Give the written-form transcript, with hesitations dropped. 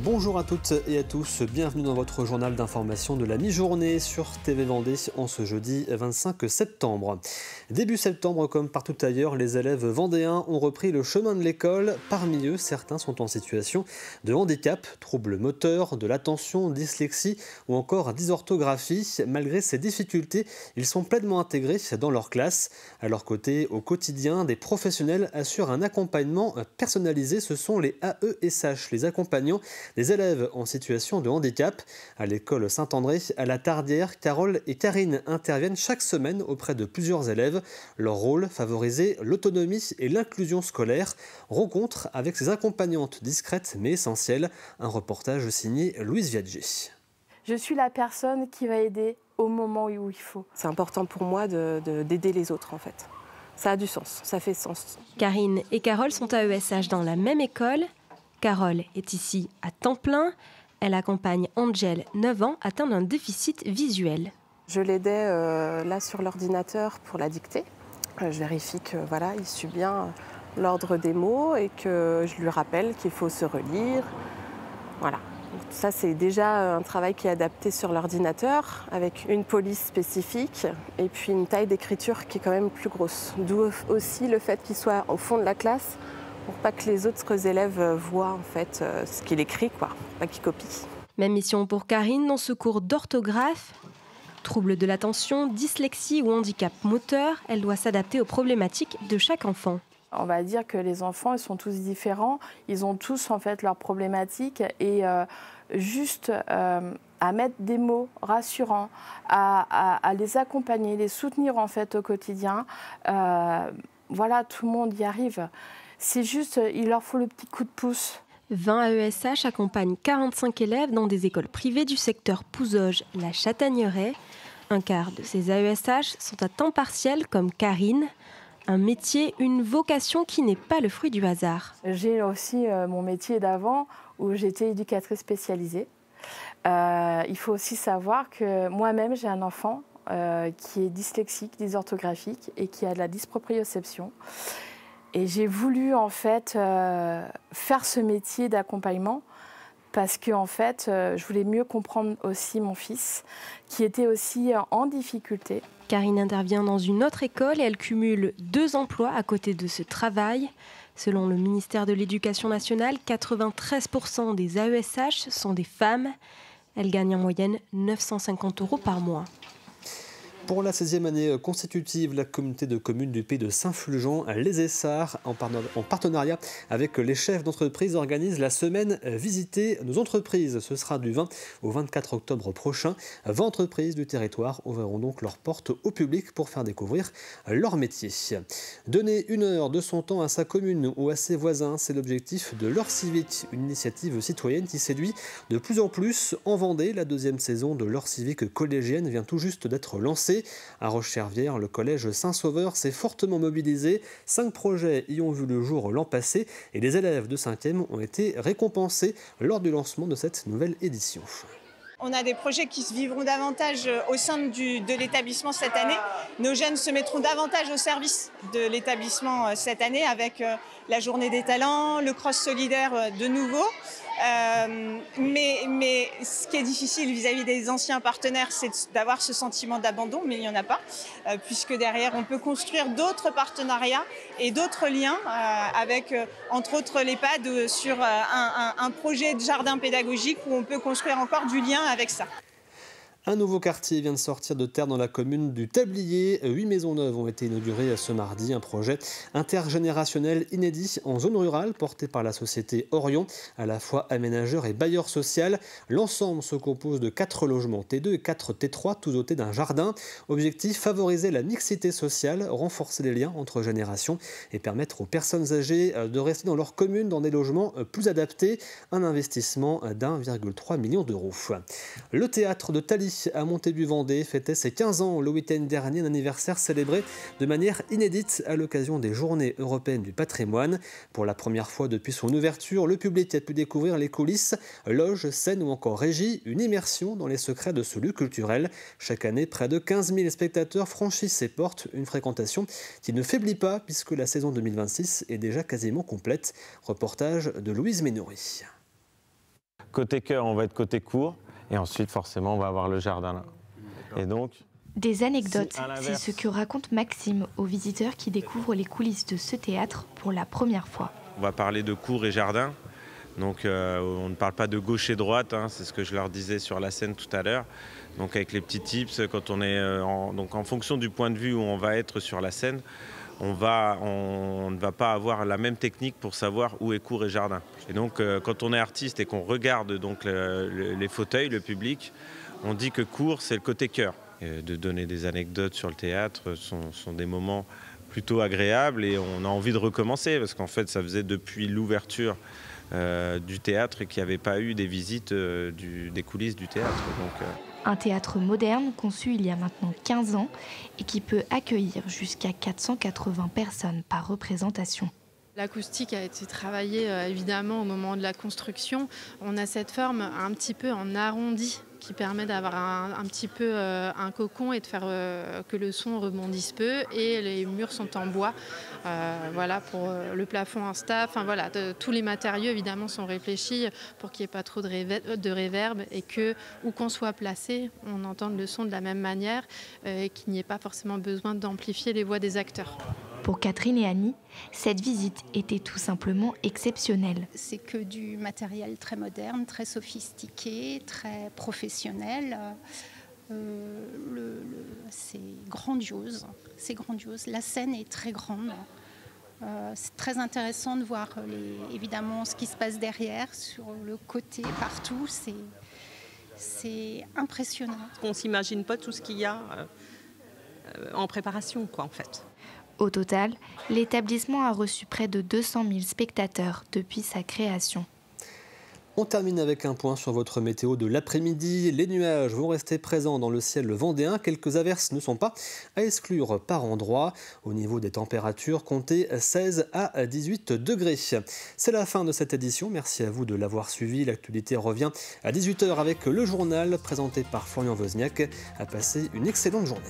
Bonjour à toutes et à tous, bienvenue dans votre journal d'information de la mi-journée sur TV Vendée en ce jeudi 25 septembre. Début septembre, comme partout ailleurs, les élèves vendéens ont repris le chemin de l'école. Parmi eux, certains sont en situation de handicap, troubles moteurs, de l'attention, dyslexie ou encore dysorthographie. Malgré ces difficultés, ils sont pleinement intégrés dans leur classe. À leur côté, au quotidien, des professionnels assurent un accompagnement personnalisé. Ce sont les AESH, les accompagnants des élèves en situation de handicap. À l'école Saint-André, à la Tardière, Carole et Karine interviennent chaque semaine auprès de plusieurs élèves. Leur rôle, favoriser l'autonomie et l'inclusion scolaire. Rencontre avec ces accompagnantes discrètes mais essentielles. Un reportage signé Louise Viadji. Je suis la personne qui va aider au moment où il faut. C'est important pour moi d'aider les autres en fait. Ça a du sens, ça fait sens. Karine et Carole sont AESH dans la même école. Carole est ici à temps plein. Elle accompagne Angel, 9 ans, atteint d'un déficit visuel. Je l'aidais là sur l'ordinateur pour la dictée. Je vérifie que voilà, il suit bien l'ordre des mots et que je lui rappelle qu'il faut se relire. Voilà. Donc, ça c'est déjà un travail qui est adapté sur l'ordinateur avec une police spécifique et puis une taille d'écriture qui est quand même plus grosse. D'où aussi le fait qu'il soit au fond de la classe, pour pas que les autres élèves voient en fait ce qu'il écrit, pas qu'ils copient. Même mission pour Karine dans ce cours d'orthographe. Troubles de l'attention, dyslexie ou handicap moteur, elle doit s'adapter aux problématiques de chaque enfant. On va dire que les enfants, ils sont tous différents, ils ont tous en fait leurs problématiques et juste à mettre des mots rassurants, à les accompagner, les soutenir en fait au quotidien. Voilà, tout le monde y arrive. C'est juste, il leur faut le petit coup de pouce. 20 AESH accompagnent 45 élèves dans des écoles privées du secteur Pouzauges-La Chatagneraie. Un quart de ces AESH sont à temps partiel comme Karine. Un métier, une vocation qui n'est pas le fruit du hasard. J'ai aussi mon métier d'avant où j'étais éducatrice spécialisée. Il faut aussi savoir que moi-même j'ai un enfant qui est dyslexique, dysorthographique et qui a de la dysproprioception. Et j'ai voulu en fait faire ce métier d'accompagnement parce que en fait, je voulais mieux comprendre aussi mon fils qui était aussi en difficulté. Karine intervient dans une autre école et elle cumule 2 emplois à côté de ce travail. Selon le ministère de l'Éducation nationale, 93% des AESH sont des femmes. Elles gagnent en moyenne 950 € par mois. Pour la 16e année consécutive, la communauté de communes du pays de Saint-Fulgent, les Essarts, en partenariat avec les chefs d'entreprise, organise la semaine Visiter nos entreprises. Ce sera du 20 au 24 octobre prochain. 20 entreprises du territoire ouvriront donc leurs portes au public pour faire découvrir leur métier. Donner 1 heure de son temps à sa commune ou à ses voisins, c'est l'objectif de l'Heure civique, une initiative citoyenne qui séduit de plus en plus en Vendée. La 2e saison de l'Heure civique collégienne vient tout juste d'être lancée. À Roche-Chervière, le collège Saint-Sauveur s'est fortement mobilisé. 5 projets y ont vu le jour l'an passé et les élèves de 5e ont été récompensés lors du lancement de cette nouvelle édition. On a des projets qui se vivront davantage au sein de l'établissement cette année. Nos jeunes se mettront davantage au service de l'établissement cette année avec la journée des talents, le cross solidaire de nouveau. Mais ce qui est difficile vis-à-vis des anciens partenaires, c'est d'avoir ce sentiment d'abandon, mais il n'y en a pas, puisque derrière, on peut construire d'autres partenariats et d'autres liens avec, entre autres, l'EHPAD sur un projet de jardin pédagogique où on peut construire encore du lien avec ça. Un nouveau quartier vient de sortir de terre dans la commune du Tablier. 8 maisons neuves ont été inaugurées ce mardi. Un projet intergénérationnel inédit en zone rurale porté par la société Orion, à la fois aménageur et bailleur social. L'ensemble se compose de 4 logements T2 et 4 T3, tous dotés d'un jardin. Objectif, favoriser la mixité sociale, renforcer les liens entre générations et permettre aux personnes âgées de rester dans leur commune dans des logements plus adaptés. Un investissement d'1,3 million €. Le théâtre de Thaly à Montaigu-Vendée fêtait ses 15 ans le week-end dernier, un anniversaire célébré de manière inédite à l'occasion des Journées européennes du patrimoine. Pour la première fois depuis son ouverture, le public a pu découvrir les coulisses, loges, scènes ou encore régies, une immersion dans les secrets de ce lieu culturel. Chaque année, près de 15 000 spectateurs franchissent ses portes, une fréquentation qui ne faiblit pas puisque la saison 2026 est déjà quasiment complète. Reportage de Louise Ménori. Côté cœur, on va être côté cour. Et ensuite, forcément, on va avoir le jardin là. Et donc... Des anecdotes, c'est ce que raconte Maxime aux visiteurs qui découvrent les coulisses de ce théâtre pour la première fois. On va parler de cour et jardin. Donc on ne parle pas de gauche et droite, hein, c'est ce que je leur disais sur la scène tout à l'heure. Donc avec les petits tips, quand on est donc en fonction du point de vue où on va être sur la scène, on ne va pas avoir la même technique pour savoir où est cour et jardin. Et donc quand on est artiste et qu'on regarde donc les fauteuils, le public, on dit que cour c'est le côté cœur. Et de donner des anecdotes sur le théâtre sont des moments plutôt agréables et on a envie de recommencer parce qu'en fait ça faisait depuis l'ouverture du théâtre qu'il n'y avait pas eu des visites des coulisses du théâtre. Donc, Un théâtre moderne conçu il y a maintenant 15 ans et qui peut accueillir jusqu'à 480 personnes par représentation. L'acoustique a été travaillée évidemment au moment de la construction. On a cette forme un petit peu en arrondi qui permet d'avoir un petit peu un cocon et de faire que le son rebondisse peu. Et les murs sont en bois, voilà, pour le plafond Insta. Enfin voilà, tous les matériaux évidemment sont réfléchis pour qu'il n'y ait pas trop de réverb et que où qu'on soit placé, on entende le son de la même manière et qu'il n'y ait pas forcément besoin d'amplifier les voix des acteurs. Pour Catherine et Annie, cette visite était tout simplement exceptionnelle. C'est que du matériel très moderne, très sophistiqué, très professionnel. C'est grandiose, c'est grandiose. La scène est très grande. C'est très intéressant de voir évidemment ce qui se passe derrière, sur le côté, partout. C'est impressionnant. On ne s'imagine pas tout ce qu'il y a en préparation, quoi, en fait. Au total, l'établissement a reçu près de 200 000 spectateurs depuis sa création. On termine avec un point sur votre météo de l'après-midi. Les nuages vont rester présents dans le ciel vendéen. Quelques averses ne sont pas à exclure par endroits. Au niveau des températures, comptez 16 à 18 degrés. C'est la fin de cette édition. Merci à vous de l'avoir suivi. L'actualité revient à 18h avec le journal présenté par Florian Wozniak. À passer une excellente journée.